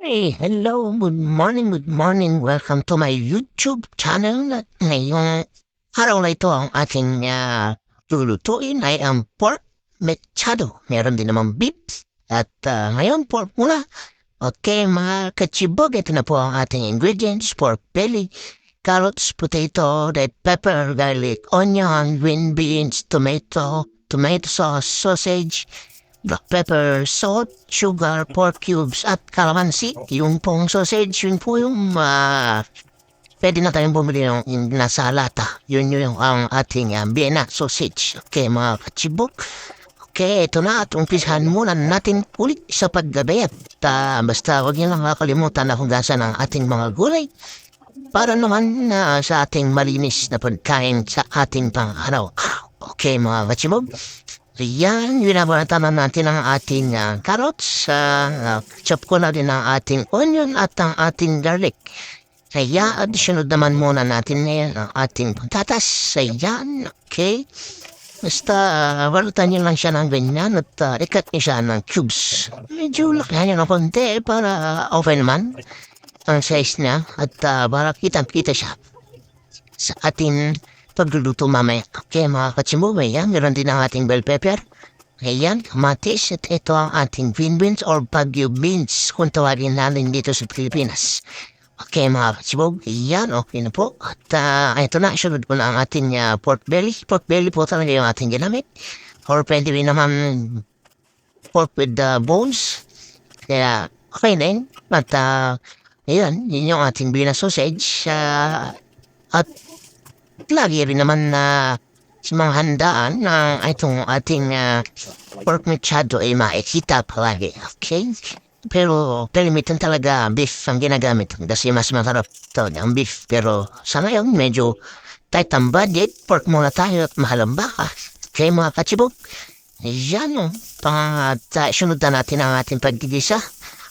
Hey, hello, good morning. Welcome to my YouTube channel. At ngayong araw na ito ang ating lulutuin ay ang pork mechado. Meron din namang beef. At ngayon, pork muna. Okay, mga kachibog, ito na po ang ating ingredients. Pork belly, carrots, potato, red pepper, garlic, onion, green beans, tomato sauce, sausage, black pepper, salt, sugar, pork cubes, at calamansi. Yung pong sausage, yun po yung pwede na tayong bumili yung nasa lata. Yun yung ang ating Vienna sausage. Okay, mga kachibok. Okay, ito na at umpisahan muna natin ulit sa paggabi. At basta huwag niyo lang kakalimutan na hugasan ang ating mga gulay para naman sa ating malinis na pagkain sa ating pang-araw. Okay, mga kachibok. Yan, binabatan na natin ang ating carrots. Chop ko na din ang ating onion at ang ating garlic. Kaya, additional naman muna natin ngayon ang ating patatas. Ayan, okay. Basta, balutan nyo lang siya ng ganyan at ikat nyo siya ng cubes. Medyo lakihan nyo ng konti para open man ang size niya at para kitang-kita siya sa ating pagluluto mamaya. Okay, mga katsumubay, meron din ang ating bell pepper. Ayan, kamatis, at ito ang ating green beans or Baguio beans kung tawagin natin dito sa Pilipinas. Okay, mga katsumubay, yan, okay na po. At ito na, sunod ko na ang ating pork belly. Pork belly po talaga yung ating ginamit. Or pwede rin naman pork with bones. Kaya, okay na yun. At ayan, yun yung ating Vienna sausage. At lagi rin naman sa mga handaan na itong ating pork mechado ay makikita palagi, okay? Pero kalimitan talaga beef ang ginagamit kasi mas masarap talaga ang beef. Pero sa ngayon medyo tight ang budget, pork muna tayo at mahal ang baka. Okay, mga kachibog? Yan sunod na natin ang ating paggigisa.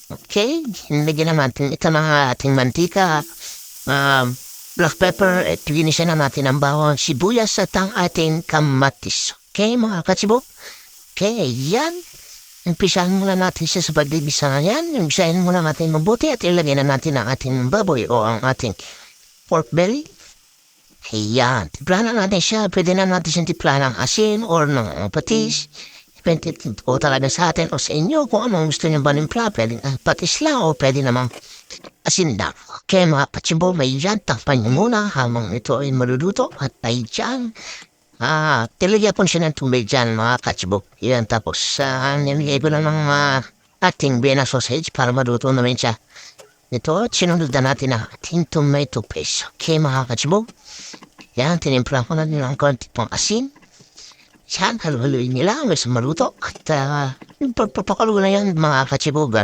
Okay, nilagyan natin ito ng ating mantika, black pepper, at ginisa na natin ang bawang sibuyas at ang ating kamatis. Okay, mga katsibok? Okay, yan. Umpisahan muna natin siya sa pagdigisa na yan. Umpisahan muna natin mabuti at ilagay na natin ang ating baboy o ang ating pork belly. Ayan. Timplahan na natin siya. Pwede na natin siyang timplahan ng asin or ng patis. Depende o talaga sa atin o sa inyo kung anong gusto niyo ba nimpla. Pwede patis lang o pwede namang asin lang. Okay, mga katsibog, may dyan. Takpan niyo muna habang ito ay maluluto. At ay dyan. Tilagyan po siya ng tubig dyan, mga katsibog. Yan, tapos nilagay ko lang ng ating Vienna sausage para maluto namin siya. Ito, sinunod na natin ang ating tomato paste. Okay, mga katsibog. Yan, tinimpla ko na din ang konti pang asin. Yan, haluhaluin nila hanggang sa maluto. At pagpapakalo na yan, mga katsibog.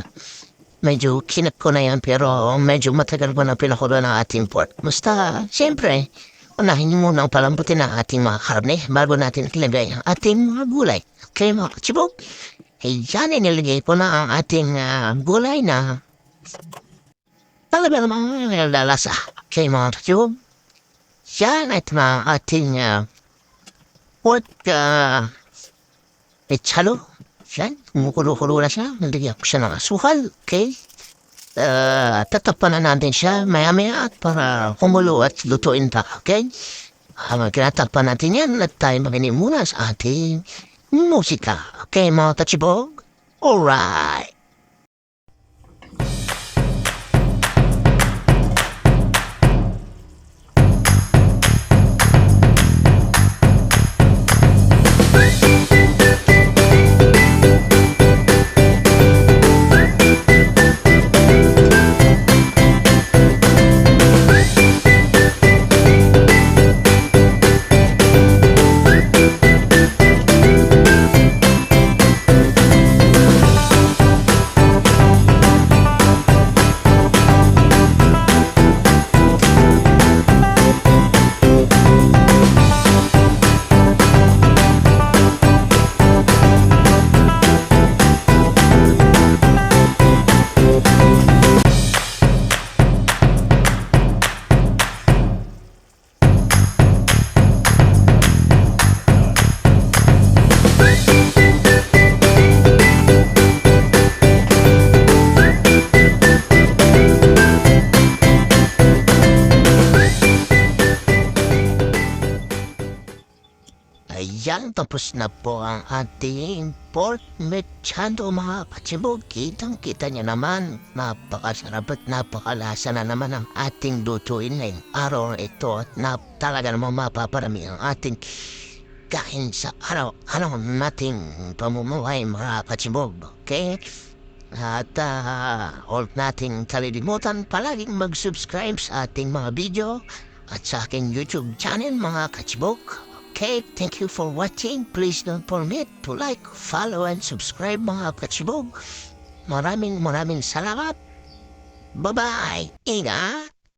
Medyo kinap ko na yan pero medyo matagal ko na pinakulo ng ating pork. Basta, siyempre, unahin niyo muna ang palambutin ng ating mga karne bago natin ilagay ang ating mga gulay. Okay, mga katsibog? Dyan, inilagay ko na ang ating gulay na talaga namang lalasa. Okay, mga katsibog? Yan, ito na ang ating pork mechado. Yan, kumukulo-kulo na siya. Nalagyan ko siya ng asukal, okay? Tatapan na natin siya maya-maya at para kumulo at lutuin pa, okay? Kinatapan natin yan at tayo makinig muna sa ating musika. Okay, mga kachibog? Alright! Yan, tapos na po ang ating pork mechado mga katsibog. Kitang-kita niya naman. Napakasarap at napakalasa na naman ang ating lutuin ngayong araw na ito. At talaga namang mapaparami ang ating kain sa araw-araw nating pamumuhay mga katsibog. Okay? At huwag nating kalilimutan palaging mag-subscribe sa ating mga video at sa aking YouTube channel mga katsibog. Okay, thank you for watching. Please don't forget to like, follow, and subscribe mga katsibog. Maraming salamat. Bye-bye. Ingat.